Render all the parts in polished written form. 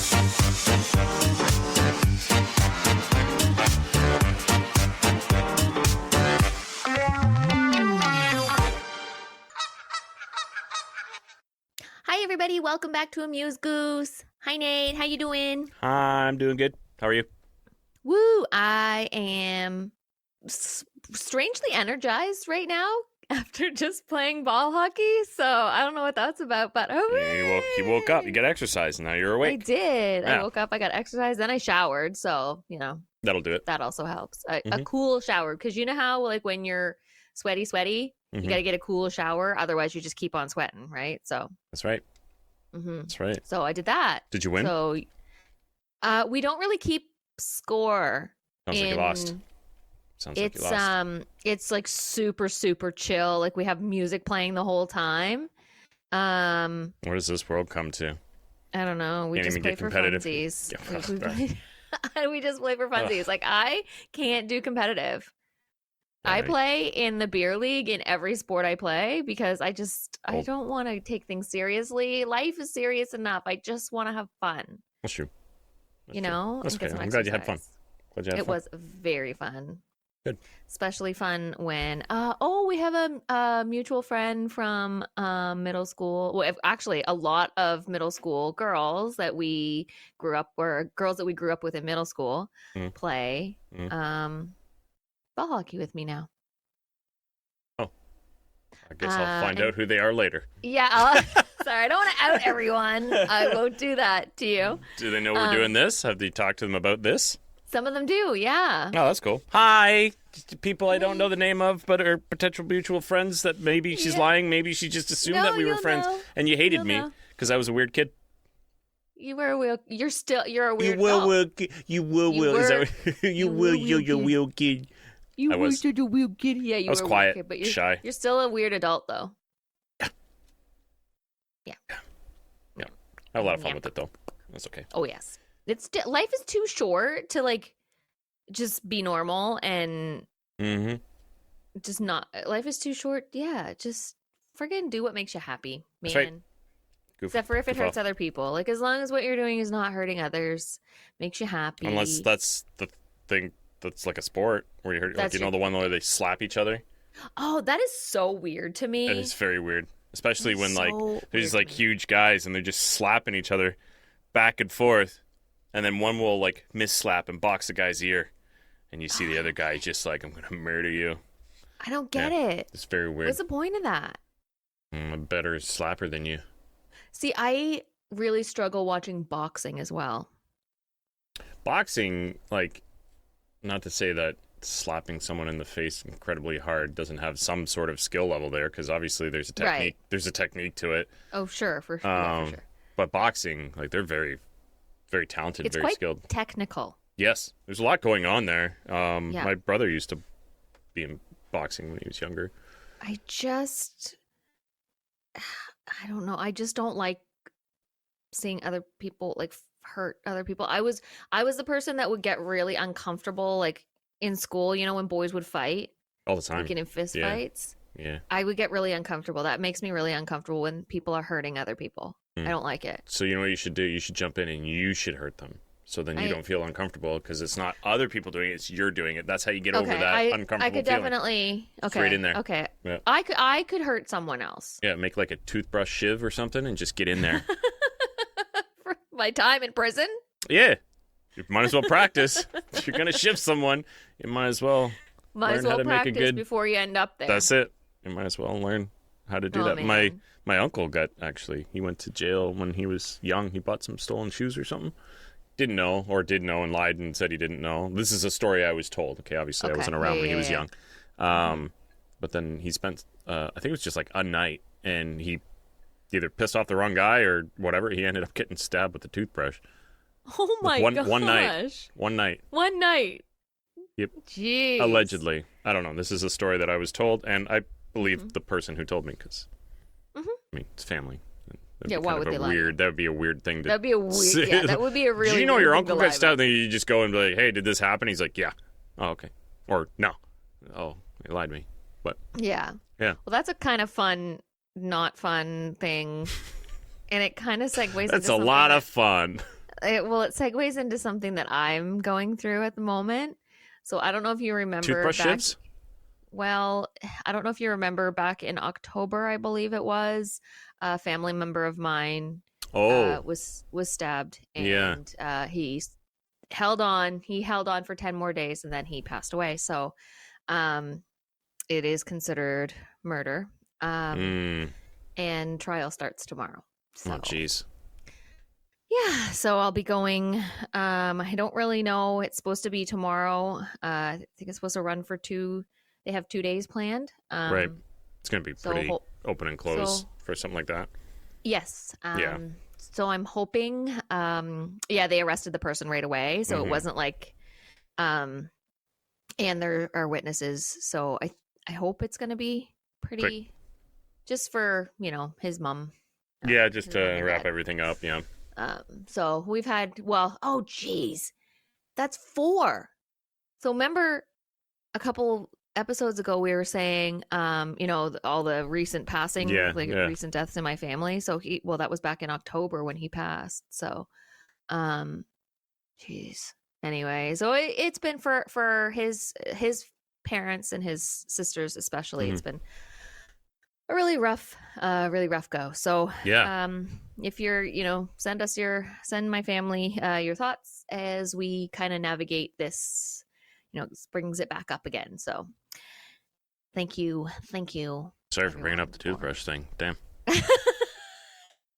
Hi, everybody. Welcome back to Amuse Goose. Hi, Nate. How you doing? I'm doing good. How are you? Woo! I am strangely energized right now after just playing ball hockey. So I don't know what that's about, but You woke up. You got exercise. Now you're awake. I did. Yeah. I woke up. I got exercise. Then I showered. So, That'll do it. that also helps. A cool shower. Because you know how, like, when you're sweaty, you got to get a cool shower. Otherwise, you just keep on sweating, right? So That's right. That's right. So I did that. Did you win? So we don't really keep score. Sounds like you lost. Sounds like you lost. It's like super, super chill. Like we have music playing the whole time. Where does this world come to? I don't know. We Can't just even play get for competitive. funsies. We just play for funsies. Like I can't do competitive. All I right. play in the beer league in every sport I play because I don't want to take things seriously. Life is serious enough. I just want to have fun. That's true. You know? That's and get okay. some I'm glad you had fun. exercise. Glad you had It fun. was very fun. Good. Especially fun when we have a mutual friend from middle school. Well, actually a lot of middle school girls that we grew up with in middle school play ball hockey with me now. Oh. I guess I'll find out who they are later. Yeah, sorry, I don't want to out everyone. I won't do that to you. Do they know we're doing this? Have they talked to them about this? Some of them do, yeah. Oh, that's cool. Hi, people I don't know the name of, but are potential mutual friends that maybe she's lying. Maybe she just assumed that we were friends and you hated me because I was a weird kid. You were a weird. You're a weird. You're a weird kid. You were a weird kid. You I were was. such a weird kid. Yeah, you I was were quiet, a weird kid, but shy. You're still a weird adult, though. Yeah. I have a lot of fun with it, though. That's okay. Oh yes, life is too short to like just be normal and just not. Life is too short. Yeah, just friggin' do what makes you happy, man. That's right. Except for if it hurts other people. Like, as long as what you're doing is not hurting others, makes you happy. Unless that's the thing that's like a sport where you hurt, like, the one where they slap each other. Oh, that is so weird to me. It is very weird. Especially when, like, there's, like, huge guys and they're just slapping each other back and forth. And then one will, like, miss-slap and box the guy's ear. And you see the other guy just like, I'm going to murder you. I don't get it. It's very weird. What's the point of that? I'm a better slapper than you. See, I really struggle watching boxing as well. Boxing, like, not to say that slapping someone in the face incredibly hard doesn't have some sort of skill level there, because obviously there's a technique. Right. There's a technique to it. Oh, sure, for sure. But boxing, like, they're very, very talented, It's very quite skilled. Technical. Yes, there's a lot going on there. My brother used to be in boxing when he was younger. I don't know. I just don't like seeing other people like hurt other people. I was the person that would get really uncomfortable, like in school, you know, when boys would fight all the time, like in fist fights. Yeah, I would get really uncomfortable. That makes me really uncomfortable when people are hurting other people. I don't like it. So you know what you should do? You should jump in and you should hurt them. So then you don't feel uncomfortable because it's not other people doing it, it's you're doing it. That's how you get over that uncomfortable I could feeling. definitely Right in there. Okay. Yeah. I could hurt someone else. Yeah, make like a toothbrush shiv or something and just get in there. For my time in prison? Yeah. You might as well practice. If you're going to shiv someone, you might as well learn how to make a good... before you end up there. That's it. You might as well learn how to do that. Man. My uncle he went to jail when he was young. He bought some stolen shoes or something. Didn't know, or did know and lied and said he didn't know. This is a story I was told. Okay, obviously I wasn't around when he was young. But then he spent, I think it was just like a night, and he either pissed off the wrong guy or whatever. He ended up getting stabbed with a toothbrush. Oh my gosh. One night. One night. Yep. Jeez. Allegedly. I don't know. This is a story that I was told, and I believe the person who told me because, I mean, it's family. Why would they lie? That would be a weird thing to That'd be a weird, yeah, that would be a really Did you know weird your thing uncle to got lie stabbed? about. And you just go and be like, hey, did this happen? He's like, yeah. Oh, okay. Or no. Oh, they lied to me. But yeah. Yeah. Well, that's a kind of fun, not fun thing. And it kind of segues That's into a lot of fun. it segues into something that I'm going through at the moment. So I don't know if you remember Toothbrush back. chips? Well, I don't know if you remember back in October, I believe it was, a family member of mine Oh, was stabbed, yeah. and held on. He held on for 10 more days, and then he passed away. So, um, it is considered murder. Um, Mm. and trial starts tomorrow. Oh, So jeez. yeah, so I'll be going. I don't really know. It's supposed to be tomorrow. I think it's supposed to run for two. They have 2 days planned. Right. It's going to be So pretty open and close so for something like that. yes. Yeah. So I'm hoping. Yeah, they arrested the person right away, so it Mm-hmm. wasn't like, um, and there are witnesses. So I hope it's going to be Quick. pretty, just for his mom. Yeah, just His to mom and wrap dad. everything up. Yeah. So we've had, well, oh geez, that's four. So remember a couple episodes ago we were saying, all the recent passing, Yeah. like Yeah. recent deaths in my family. So that was back in October when he passed. So, geez. Anyway, so it's been for his parents and his sisters especially. Mm-hmm. It's been a really rough go. So, Yeah. if you're, send my family your thoughts as we kind of navigate this, this brings it back up again. So, thank you, Sorry for bringing up everyone the for. toothbrush thing. Damn. Oh,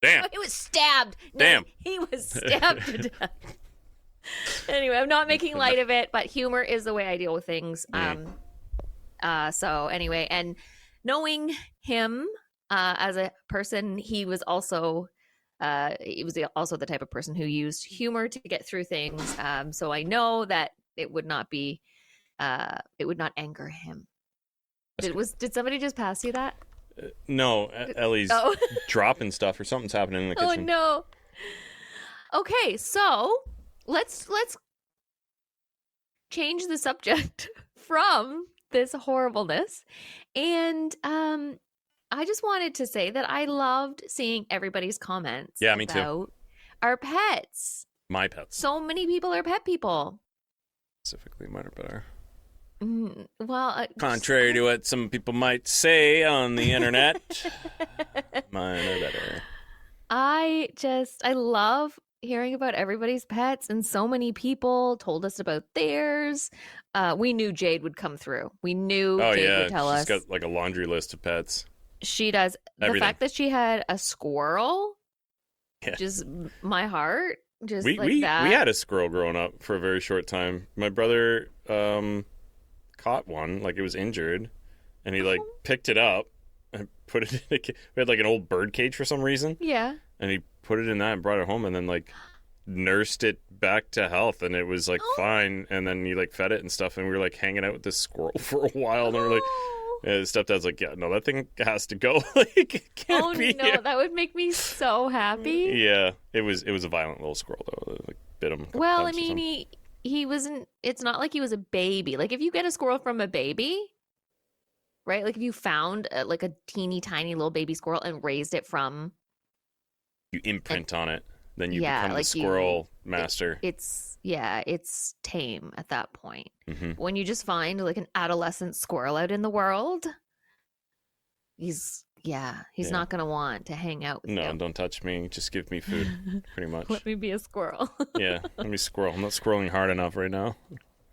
Damn. he was stabbed. Damn. He was stabbed to death. Anyway, I'm not making light of it, but humor is the way I deal with things. So anyway, and knowing him as a person, he was also the type of person who used humor to get through things. So I know that it would not anger him. Did somebody just pass you that? No, Ellie's Oh. dropping stuff or something's happening in the kitchen. Oh no. Okay, so let's change the subject from this horribleness, and I just wanted to say that I loved seeing everybody's comments Yeah, me too. about our pets. My pets. So many people are pet people. Specifically, mine are better. Well, Contrary to what some people might say on the internet, mine are better. I love hearing about everybody's pets, and so many people told us about theirs. We knew Jade would come through. We knew Jade would tell us. She's got like a laundry list of pets. She does. Everything. The fact that she had a squirrel, Yeah. just my heart, just we that. We had a squirrel growing up for a very short time. My brother caught one, like it was injured, and he like picked it up and put it in we had like an old bird cage for some reason. Yeah. And he put it in that and brought it home and then like nursed it back to health, and it was like fine, and then he like fed it and stuff, and we were like hanging out with this squirrel for a while, and we were like, yeah, his stepdad's like, yeah, no, that thing has to go. Like, it can't be here. That would make me so happy. Yeah, it was a violent little squirrel though. It, like, bit him. Well, I mean, he wasn't. It's not like he was a baby. Like if you get a squirrel from a baby, right? Like if you found like a teeny tiny little baby squirrel and raised it from, you imprint on it, then you become the like squirrel master. It's tame at that point. Mm-hmm. When you just find like an adolescent squirrel out in the world, he's not gonna want to hang out with you. No, don't touch me. Just give me food, pretty much. Let me be a squirrel. Yeah, let me squirrel. I'm not squirreling hard enough right now.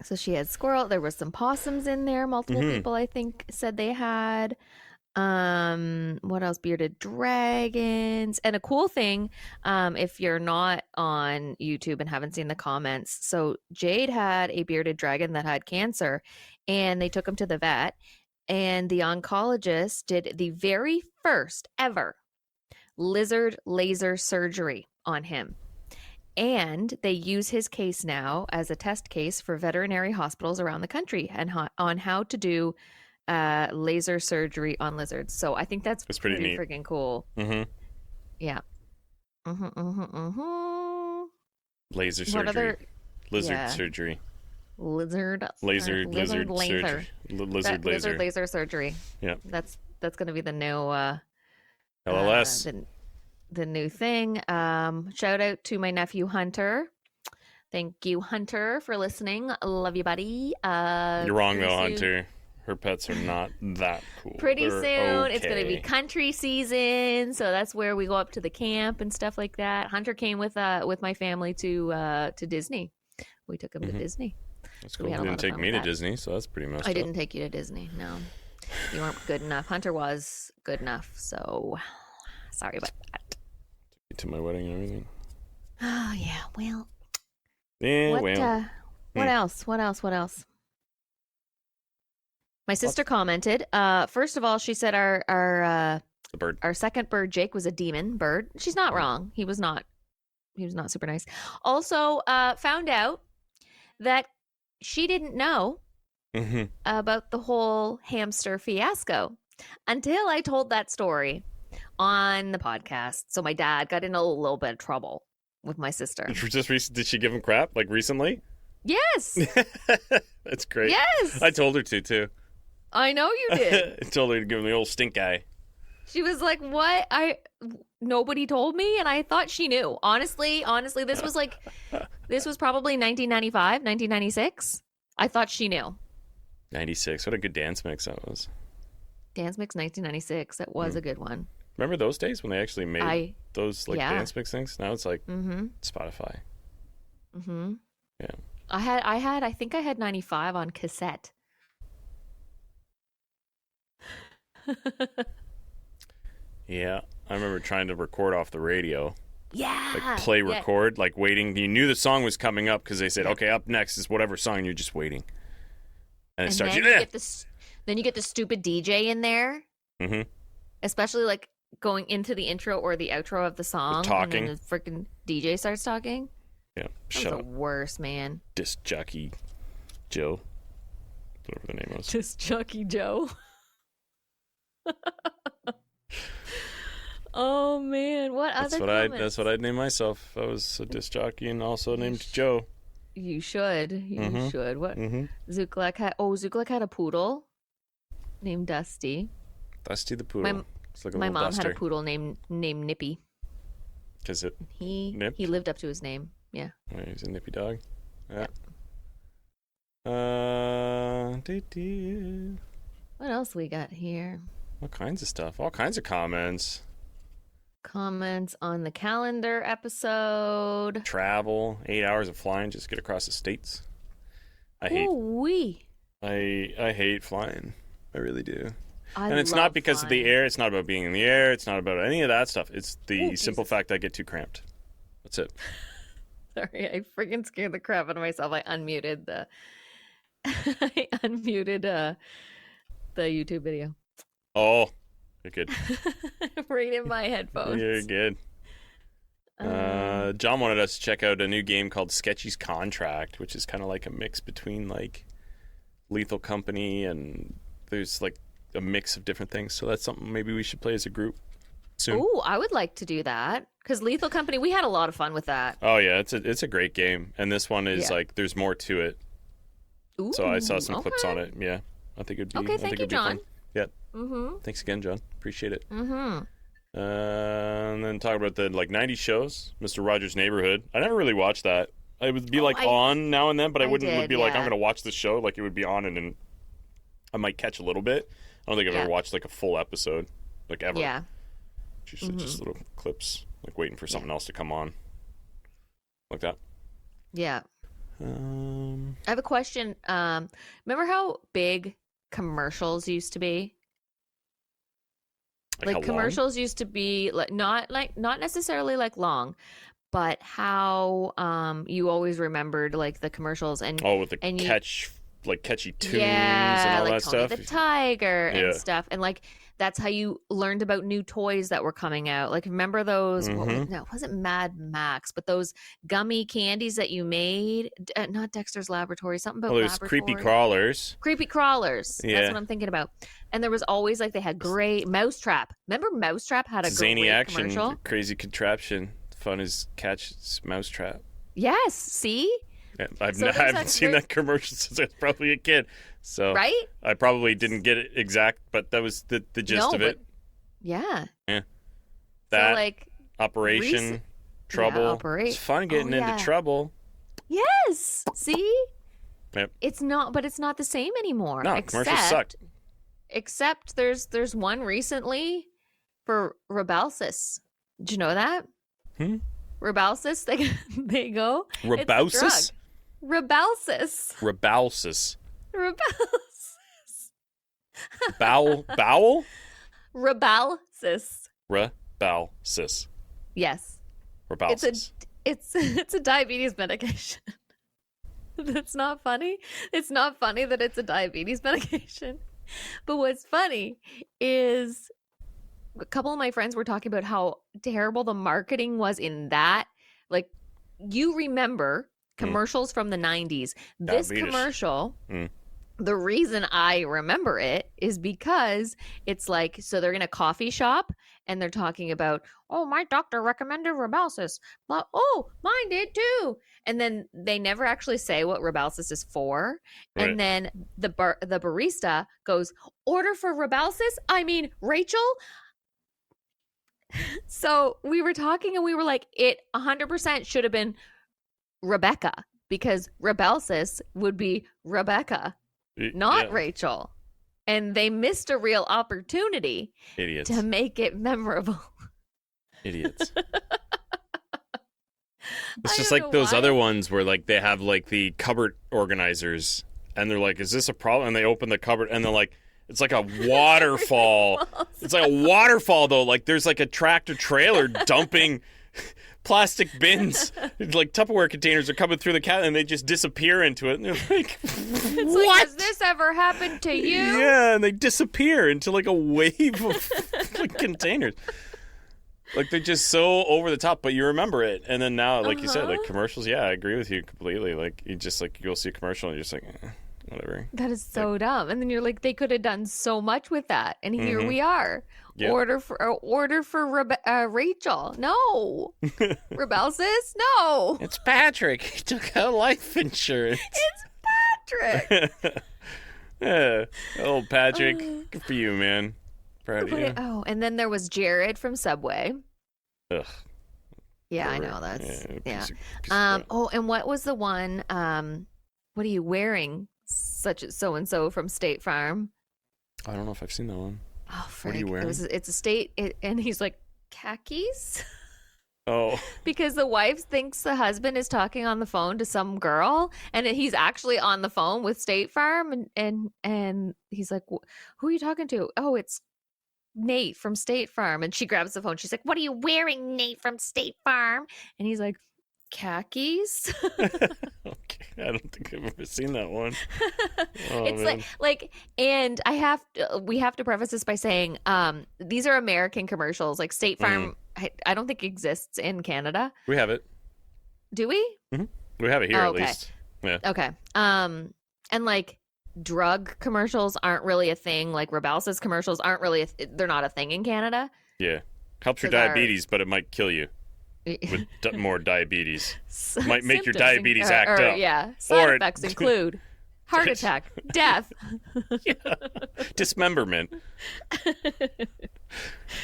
So she had squirrel. There was some possums in there. Multiple people, I think, said they had. What else? Bearded dragons. And a cool thing, if you're not on YouTube and haven't seen the comments, so Jade had a bearded dragon that had cancer, and they took him to the vet, and the oncologist did the very first ever lizard laser surgery on him. And they use his case now as a test case for veterinary hospitals around the country and on how to do laser surgery on lizards. So I think that's pretty neat. Freaking cool. Mm-hmm. Yeah. Laser surgery. Lizard surgery. Lizard laser surgery. Yeah. That's going to be the new LLS. the new thing. Shout out to my nephew Hunter. Thank you, Hunter, for listening. Love you, buddy. You're wrong though, soon, Hunter. Her pets are not that cool. Pretty They're soon, it's going to be okay. country season, so that's where we go up to the camp and stuff like that. Hunter came with my family to Disney. We took him to Disney. That's So cool. we You had a lot didn't of take fun me with to that. Disney, so that's pretty messed I up. didn't take you to Disney. No, you weren't good enough. Hunter was good enough, so sorry about that. To my wedding and everything. Oh yeah, well. Yeah, What well. what else? What else? My sister commented. First of all, she said The bird. our second bird, Jake, was a demon bird. She's not wrong. He was not super nice. Also, found out that she didn't know Mm-hmm. about the whole hamster fiasco until I told that story on the podcast. So my dad got in a little bit of trouble with my sister. Did she give him crap like recently? Yes. That's great. Yes. I told her to too. I know you did. I told her to give him the old stink eye. She was like, "What? Nobody told me," and I thought she knew. Honestly, this was probably 1995, 1996. I thought she knew. 96. What a good dance mix that was. Dance Mix 1996. That was a good one. Remember those days when they actually made those like yeah. dance mix things? Now it's like Spotify. Mm-hmm. Yeah. I think I had 95 on cassette. Yeah. I remember trying to record off the radio. Yeah. Like play record, like waiting. You knew the song was coming up because they said, okay, up next is whatever song, and you're just waiting. And it starts. Then you get the stupid DJ in there. Mm-hmm. Especially like going into the intro or the outro of the song. Talking. And then the freaking DJ starts talking. Yeah. That was the worst, man. Disc jockey Joe. Whatever the name was. Just Chucky Joe. Oh man, That's what I'd name myself. I was a disc jockey and also named Joe. You should. You should. What? Zuklek had a poodle named Dusty. Dusty the poodle. My mom had a poodle named Nippy. Because he lived up to his name. Yeah. Oh, he's a nippy dog. Yeah. What else we got here? All kinds of stuff. All kinds of comments. Comments on the calendar episode. Travel. 8 hours of flying just to get across the states. I hate flying. I really do. And it's not because of the air. It's not about being in the air. It's not about any of that stuff. It's the simple fact I get too cramped. That's it. Sorry, I freaking scared the crap out of myself. I unmuted the the YouTube video. Oh, you're good. Right in my headphones. You're good. John wanted us to check out a new game called Sketchy's Contract, which is kind of like a mix between like Lethal Company and there's like a mix of different things. So that's something maybe we should play as a group soon. Oh, I would like to do that because Lethal Company, we had a lot of fun with that. Oh yeah, it's a great game, and this one is like there's more to it. Ooh, so I saw some clips on it. Yeah, I think it'd be okay. Thank you, John. Fun. Yeah. Thanks again, John. Appreciate it. And then talk about the like 90s shows, Mr. Rogers' Neighborhood. I never really watched that. It would be on now and then, but I wouldn't be like I'm gonna watch the show. Like it would be on, and then I might catch a little bit. I don't think I've ever watched like a full episode, like ever. Yeah. Usually just little clips, like waiting for something else to come on, like that. Yeah. I have a question. Remember how big commercials used to be? Like commercials used to be not necessarily like long, but how you always remembered like the commercials and with the catchy tunes and all like that Tony stuff. the Tiger and stuff, and like that's how you learned about new toys that were coming out. Like remember those? It wasn't Mad Max, but those gummy candies that you made. Not Dexter's Laboratory. Something about there's Creepy Crawlers. Creepy Crawlers. Yeah. That's what I'm thinking about. And there was always like they had great Mousetrap. Remember Mousetrap had a zany great action, commercial? crazy contraption. Fun as catch Mousetrap. Yes. See. Yeah, I haven't seen that commercial since I was probably a kid. So right? I probably didn't get it exact, but that was the gist of it. Yeah. Yeah. That, so like Operation Trouble. Yeah, It's fun getting into trouble. Yes. See? Yep. It's not the same anymore. No, commercials sucked. Except there's one recently for Rybelsus. Did you know that? Rybelsus, they go. Rybelsus? Rybelsus. Rybelsus. Rybelsus. Bowel? Rybelsus. Rybelsus. Yes. Rybelsus. It's a diabetes medication. That's not funny. It's not funny that it's a diabetes medication. But what's funny is a couple of my friends were talking about how terrible the marketing was in that. Like, you remember commercials from the 90s. This commercial, the reason I remember it is because it's like, so they're in a coffee shop and they're talking about, oh, my doctor recommended Rybelsus. But, oh, mine did too. And then they never actually say what Rybelsus is for. Right. And then the barista goes, order for Rybelsus? I mean, Rachel? So we were talking and we were like, it 100% should have been Rebecca, because Rybelsus would be Rebecca, not Rachel. And they missed a real opportunity to make it memorable. Idiots. It's just like those other ones where like they have like the cupboard organizers and they're like, is this a problem? And they open the cupboard and they're like, it's like a waterfall. It's like a waterfall though. Like there's like a tractor trailer dumping plastic bins, like Tupperware containers are coming through the cabinet and they just disappear into it. And they're like, it's what? Like, has this ever happened to you? Yeah, and they disappear into like a wave of like, containers. Like they're just so over the top, but you remember it. And then now, like you said, like commercials, yeah, I agree with you completely. Like you just like, you'll see a commercial and you're just like, whatever. That is so dumb. And then you're like, they could have done so much with that. And here we are. Yep. Order for Rachel. No. Rybelsus? No. It's Patrick. He took out life insurance. It's Patrick. Yeah. Old Patrick. Good for you, man. Proud of you. And then there was Jared from Subway. Ugh. Yeah, I know. That's piece of and what was the one? What are you wearing? Such as so and so from State Farm. I don't know if I've seen that one. Oh, Frank. What are you wearing? It's a state, and he's like, khakis? Oh. Because the wife thinks the husband is talking on the phone to some girl, and he's actually on the phone with State Farm, and he's like, who are you talking to? Oh, it's Nate from State Farm. And she grabs the phone. She's like, what are you wearing, Nate from State Farm? And he's like, khakis. Okay, I don't think I've ever seen that one. It's man. like and we have to preface this by saying these are American commercials. Like State Farm I don't think exists in Canada. We have it. Do we? Mm-hmm. We have it here at least. Yeah. Okay. And like drug commercials aren't really a thing. Like Rybelsus commercials aren't really they're not a thing in Canada. Yeah. Helps your diabetes, but it might kill you. With more diabetes. Might make your diabetes act up. Yeah. Side effects include heart attack, death. Yeah. Dismemberment.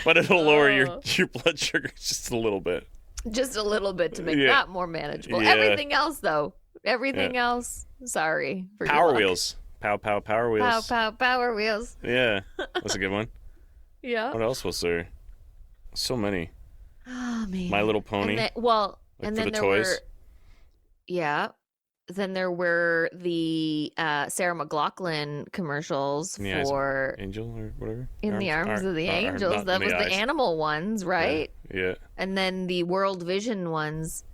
But it'll lower your blood sugar just a little bit. Just a little bit to make that more manageable. Yeah. Everything else, though. Else, sorry. For Power Wheels. Pow, pow, Power Wheels. Pow, pow, Power Wheels. Yeah. That's a good one. Yeah. What else was there? So many. Oh, man. My Little Pony. And then there toys. were, then there were the Sarah McLachlan commercials for Angel or whatever. In the Arms of the Angels. That was the animal ones, right? Yeah. And then the World Vision ones.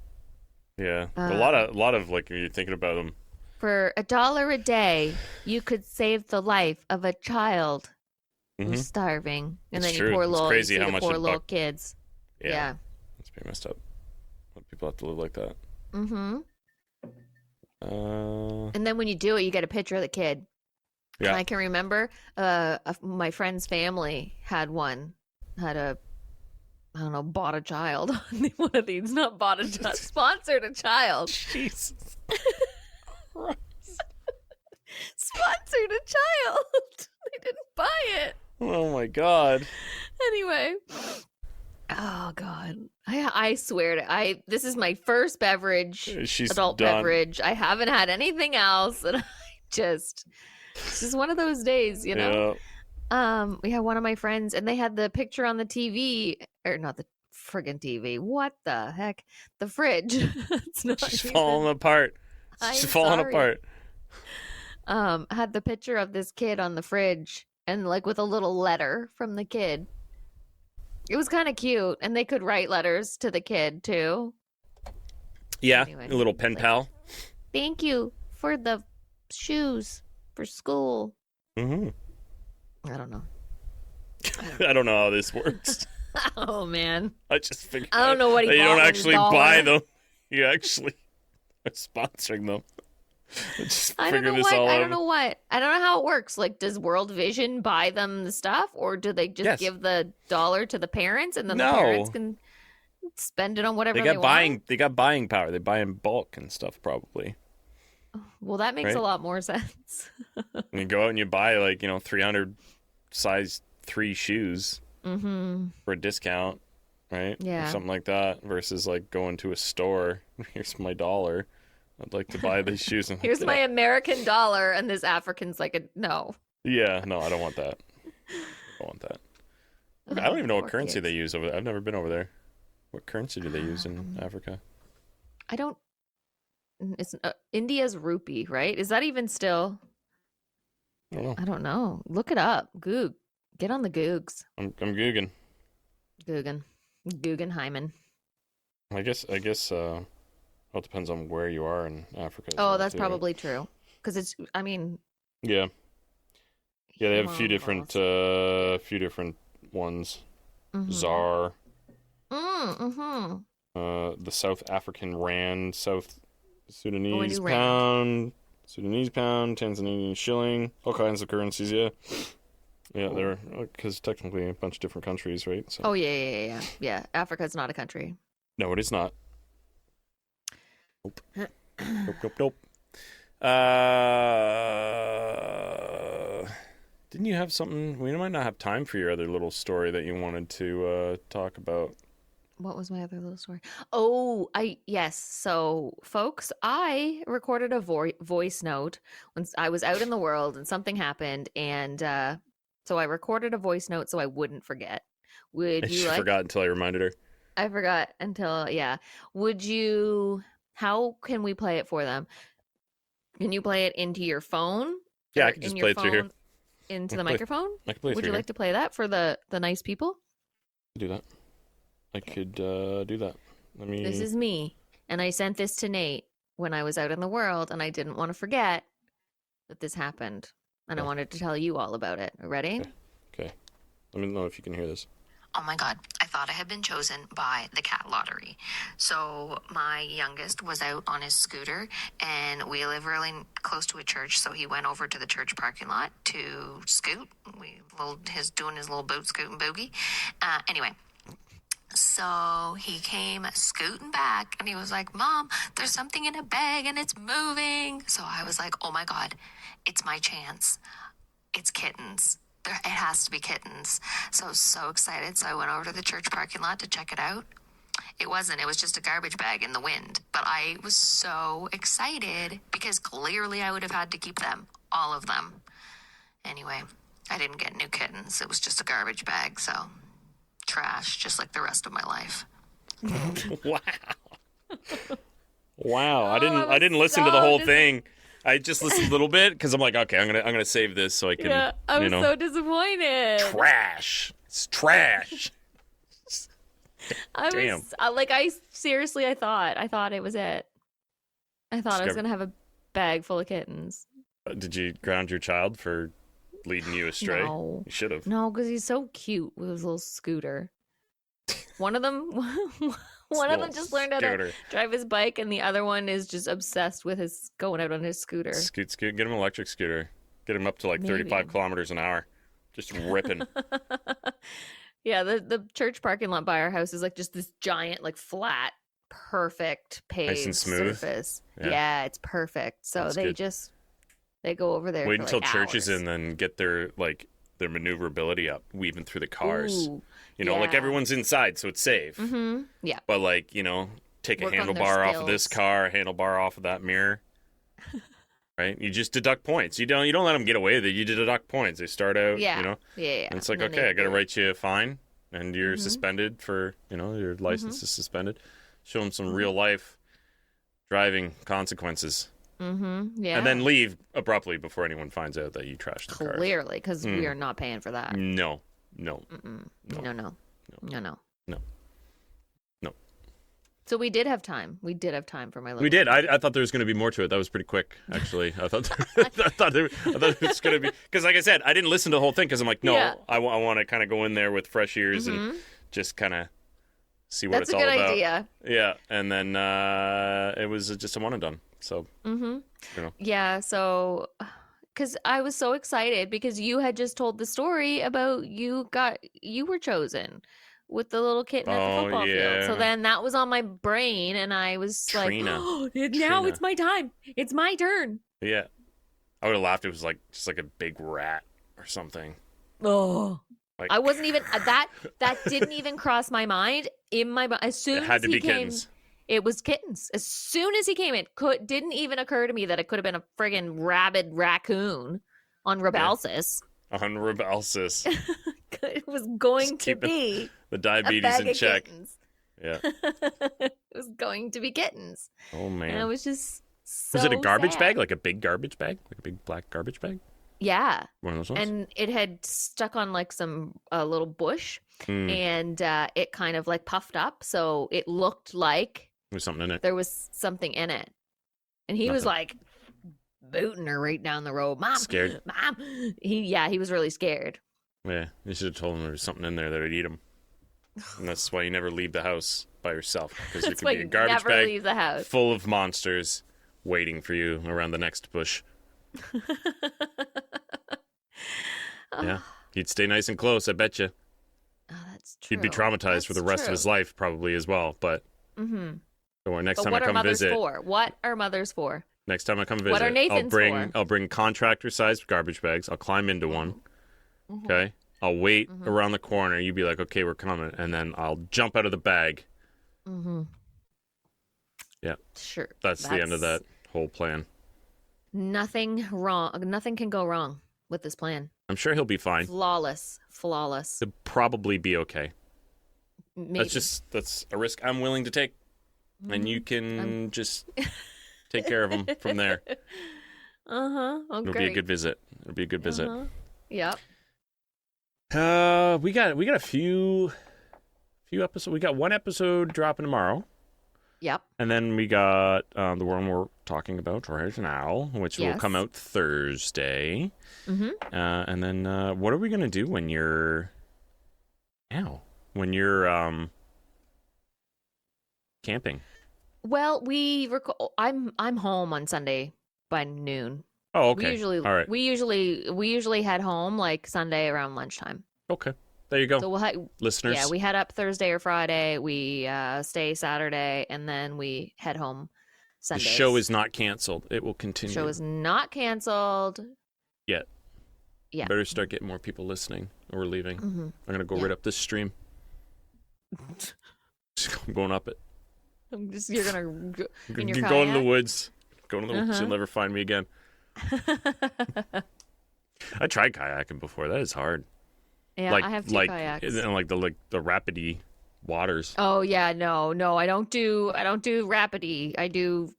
Yeah. A lot of like you're thinking about them. For $1 a day, you could save the life of a child who's starving, and then you poor little, crazy how much little kids. Yeah. That's pretty messed up. People have to live like that. Mm-hmm. And then when you do it, you get a picture of the kid. Yeah. And I can remember my friend's family had bought a child on one of these. Not bought a child, sponsored a child. Jesus Christ. Sponsored a child. They didn't buy it. Oh my God. Anyway. Oh God. I swear to this is my first beverage, She's adult done. beverage. I haven't had anything else, and just it's just one of those days, you know? Yeah. We had one of my friends and they had the picture on the TV, or not the friggin' TV. What the heck? The fridge. It's not She's falling even. apart. She's I'm falling sorry. apart. Had the picture of this kid on the fridge and like with a little letter from the kid. It was kind of cute, and they could write letters to the kid too. Yeah, Anyway, a little pen like, pal. thank you for the shoes for school. Mm-hmm. I don't know. I don't know how this works. Oh man, I just figured I don't know what he you bought don't with his actually buy dollar. them. You actually are sponsoring them. I just I don't figured know this what. all I out. don't know what. I don't know how it works. Like, does World Vision buy them the stuff, or do they just Yes. give the dollar to the parents, and then the parents No. can spend it on whatever They they got want? buying. They got buying power. They buy in bulk and stuff, probably. Well, that makes a Right? lot more sense. And you go out and you buy 300 size 3 shoes Mm-hmm. for a discount, right? Or Yeah. something like that. Versus like going to a store. Here's my dollar. I'd like to buy these shoes. And Here's my American dollar, and this African's like, no. Yeah, no, I don't want that. I don't want that. Look, I don't even know what Poor currency kids. they use over there. I've never been over there. What currency do they use in Um, Africa? I don't. It's India's rupee, right? Is that even still? I don't know. I don't know. Look it up. Goog. Get on the Googs. I'm googling. Guggen. Guggenheimen. I guess well, it depends on where you are in Africa as Oh, well, that's too, right? probably true. Because it's, I mean, Yeah. Yeah, they have humongous. a few different ones. Mm-hmm. ZAR, Mm-hmm. the South African rand, South Oh, I Sudanese knew Rand. pound, Tanzanian shilling, all kinds of currencies, yeah. Yeah, Cool. they're because technically a bunch of different countries, right? So Oh, yeah. Yeah, Africa's not a country. no, it is not. Nope. Nope. Nope. Nope. Didn't you have something? We might not have time for your other little story that you wanted to talk about. What was my other little story? Oh, yes. So, folks, I recorded a voice note when I was out in the world and something happened, and so I recorded a voice note so I wouldn't forget. Would you She like? forgot until I reminded her. I forgot until yeah. Would you? How can we play it for them? Can you play it into your phone Yeah, I or can in just your play it through here. phone into I the can play. microphone? I can play it Would through you here. like to play that for the nice people? Do that. I Okay. could do that. Let This me. is me. And I sent this to Nate when I was out in the world, and I didn't want to forget that this happened. And I Okay. wanted to tell you all about it. Ready? Okay. Okay. Let me know if you can hear this. Oh my God, I thought I had been chosen by the cat lottery. So my youngest was out on his scooter, and we live really close to a church, so he went over to the church parking lot to scoot. Doing his little boat scooting boogie. Anyway, so he came scooting back, and he was like, "Mom, there's something in a bag, and it's moving." So I was like, "Oh my God, it's my chance. It's kittens. It has to be kittens." So I was so excited. So I went over to the church parking lot to check it out. It wasn't. It was just a garbage bag in the wind. But I was so excited because clearly I would have had to keep them, all of them. Anyway, I didn't get new kittens. It was just a garbage bag. So trash, just like the rest of my life. Wow. Wow. I Oh, didn't. I I was didn't listen to the so whole thing. I just listened a little bit because I'm like, okay, I'm gonna save this so I can. Yeah, I was so disappointed. Trash. It's trash. I Damn. was I seriously, I thought it was it. I thought I was gonna have a bag full of kittens. Did you ground your child for leading you astray? No, You should have. no, because he's so cute with his little scooter. One of them, one of them just learned how to Scooter. drive his bike, and the other one is just obsessed with his going out on his scooter. Scoot. Get him an electric scooter. Get him up to like 35 Maybe. kilometers an hour. Just ripping. Yeah, the church parking lot by our house is like just this giant, like flat, perfect Nice and paved smooth. surface. Yeah. Yeah, it's perfect. So That's they good. just they go over there Wait for until like church is hours. in, then get their their maneuverability up, weaving through the cars. Ooh, You know, like everyone's inside, so it's safe. Mm-hmm. Yeah. But like, you know, take Work a on their handlebar off of this skills. car, a handlebar off of that mirror. Right? You just deduct points. You don't let them get away with it. You deduct points. They start out, Yeah. you know. Yeah. And it's like, And then okay, I got to write you a fine, and you're suspended for, you know, your license is suspended. Show them some real life driving consequences. Yeah. And then leave abruptly before anyone finds out that you trashed the car. Clearly, because we are not paying for that. No. No. No. So we did have time. We did have time for my little. We did. I thought there was going to be more to it. That was pretty quick, actually. I thought it was going to be, because like I said, I didn't listen to the whole thing because I'm like, no, Yeah. I want to kind of go in there with fresh ears and just kind of see what That's it's a all good about. idea. Yeah, and then it was just a one and done. So, you know. Yeah. So, because I was so excited because you had just told the story about you were chosen with the little kitten at the football field. So then that was on my brain, and I was Trina. like, oh, now it's my time. It's my turn. Yeah. I would have laughed. It was like just like a big rat or something. Oh. Like, I wasn't even that didn't even cross my mind as soon it had as to he be came. kittens. It was kittens. As soon as he came, didn't even occur to me that it could have been a friggin' rabid raccoon on Rybelsus. On Rybelsus. It was going to keeping be the a diabetes bag in of check. kittens. Yeah. It was going to be kittens. Oh man. And I was just so Was it a garbage sad. bag? Like a big garbage bag? Like a big black garbage bag? Yeah. One of those ones? And it had stuck on like some little bush, and it kind of like puffed up, so it looked like There's something in it. there was something in it. And he was like booting her right down the road. Mom, Scared? Mom. He was really scared. Yeah, you should have told him there was something in there that would eat him. And that's why you never leave the house by yourself, because there That's could why be a you garbage never bag leave the house. full of monsters waiting for you around the next bush. Yeah, he'd stay nice and close, I bet you. Oh, that's true. He'd be traumatized for the rest of his life, probably as well. But don't worry, next But time what I are come mothers visit, for? What are mothers for? next time I come visit, What are Nathan's for? I'll bring contractor-sized garbage bags. I'll climb into one. Okay, I'll wait around the corner. You be like, okay, we're coming, and then I'll jump out of the bag. Yeah, Sure. that's the end of that whole plan. Nothing wrong. Nothing can go wrong with this plan. I'm sure he'll be fine. Flawless. He'll probably be okay. Maybe. That's a risk I'm willing to take, and you can just take care of him from there. Oh, It'll great. be a good visit. It'll be a good visit. Yep. We got a few episodes. We got one episode dropping tomorrow. Yep. And then we got the one we're talking about right now, which will come out Thursday. And then what are we gonna do when you're camping? Well, I'm home on Sunday by noon. Oh, okay. All right. We usually head home like Sunday around lunchtime. Okay. There you go. So listeners. Yeah, we head up Thursday or Friday. We stay Saturday, and then we head home Sunday. The show is not canceled. It will continue. The show is not canceled yet. Yeah. Better start getting more people listening, or we're leaving. I'm gonna go right up this stream. I'm going up it. You're gonna go in your you kayak? go in the woods. Go in the woods. You'll never find me again. I tried kayaking before. That is hard. Yeah, I have two kayaks. Like the rapidy waters. Oh yeah, no, I don't do rapidy. I do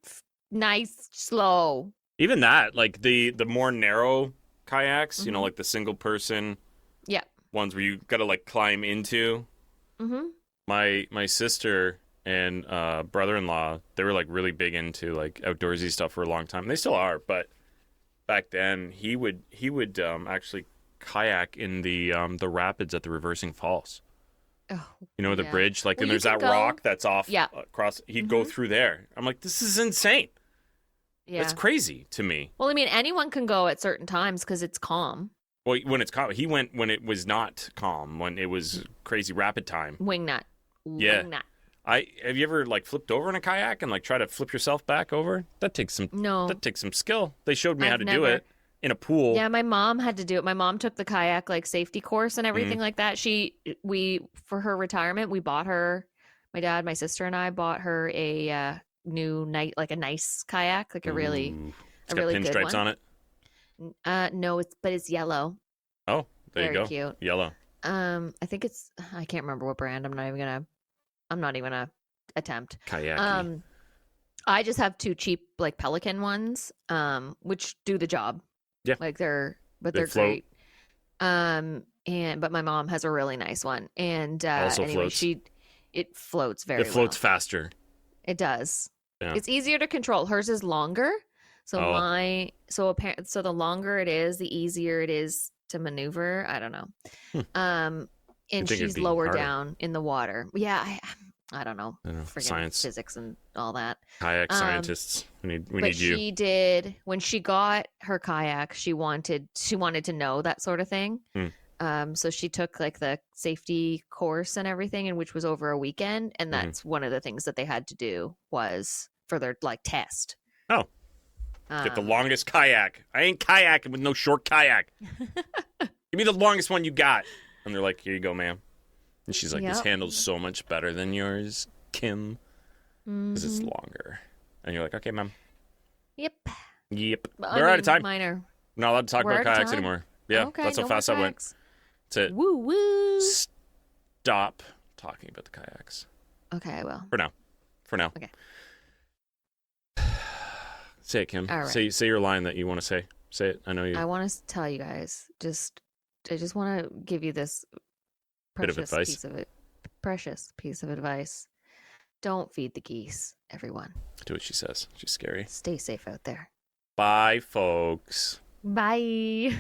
nice, slow. Even that, like the more narrow kayaks, you know, like the single person. Yeah. Ones where you gotta like climb into. My sister and brother-in-law, they were like really big into like outdoorsy stuff for a long time. They still are, but back then he would actually kayak in the rapids at the Reversing Falls. Oh, you know the bridge, like, well, and there's that rock that's off across. He'd go through there. I'm like, this is insane. Yeah, it's crazy to me. Well, I mean, anyone can go at certain times because it's calm. Well, when it's calm, he went when it was not calm, when it was crazy rapid time. Wingnut. Yeah. Wingnut. Have you ever like flipped over in a kayak and like try to flip yourself back over? That takes some skill. They showed me how to do it. in a pool. Yeah, my mom had to do it. My mom took the kayak like safety course and Mm-hmm. everything like that. We for her retirement, we bought her, my dad, my sister and I bought her a new night like a nice kayak, like Ooh. It's a got really good pinstripes one. on it. No, it's yellow. Oh, there you Very go. cute. Yellow. I think I can't remember what brand. I'm not even gonna attempt. Kayaki. Um, I just have two cheap like Pelican ones, which do the job. Yeah. Like They they're float. great. But my mom has a really nice one. And Also anyway, floats. it floats It very floats well. faster. It does. Yeah. It's easier to control. Hers is longer. Oh. So the longer it is, the easier it is to maneuver. I don't know. Hmm. And You'd think it'd she's be lower harder. down in the water. Yeah, I don't know. I don't know. Friggin' Science. physics and all that. Kayak scientists. We But need you. she did when she got her kayak, she wanted to know that sort of thing. Hmm. So she took like the safety course and everything, and which was over a weekend, and that's one of the things that they had to do was for their like test. Oh. Get the longest kayak. I ain't kayaking with no short kayak. Give me the longest one you got. And they're like, here you go, ma'am. And she's like, this Yep. handles so much better than yours, Kim. Because it's Mhm. longer. And you're like, okay, ma'am. Yep. Yep. I We're out of mean, time. Mine are. We're not allowed to talk We're about out of kayaks time? anymore. Yeah, Okay, that's how no more fast I went. kayaks. That's it. Woo woo. Stop talking about the kayaks. Okay, I will. For now. For now. Okay. Say it, Kim. All right. Say your line that you want to say. Say it. I know you. I want to tell you guys. I just want to give you this Bit of precious advice. precious piece of advice. Don't feed the geese, everyone. Do what she says. She's scary. Stay safe out there. Bye, folks. Bye.